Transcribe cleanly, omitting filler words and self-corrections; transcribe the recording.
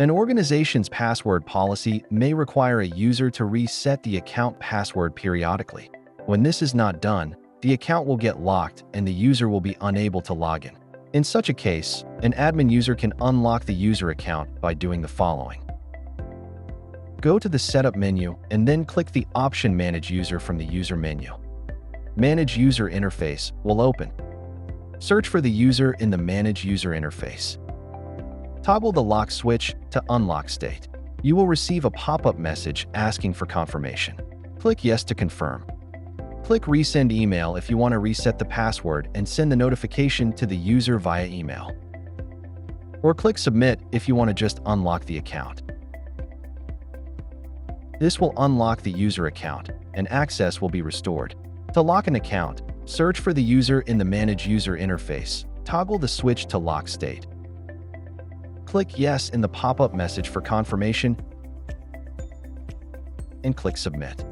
An organization's password policy may require a user to reset the account password periodically. When this is not done, the account will get locked and the user will be unable to log in. In such a case, an admin user can unlock the user account by doing the following. Go to the Setup menu and then click the option Manage User from the User menu. Manage User Interface will open. Search for the user in the Manage User Interface. Toggle the lock switch to unlock state. You will receive a pop-up message asking for confirmation. Click Yes to confirm. Click Resend Email if you want to reset the password and send the notification to the user via email. Or click Submit if you want to just unlock the account. This will unlock the user account, and access will be restored. To lock an account, search for the user in the Manage User Interface. Toggle the switch to lock state. Click Yes in the pop-up message for confirmation and click Submit.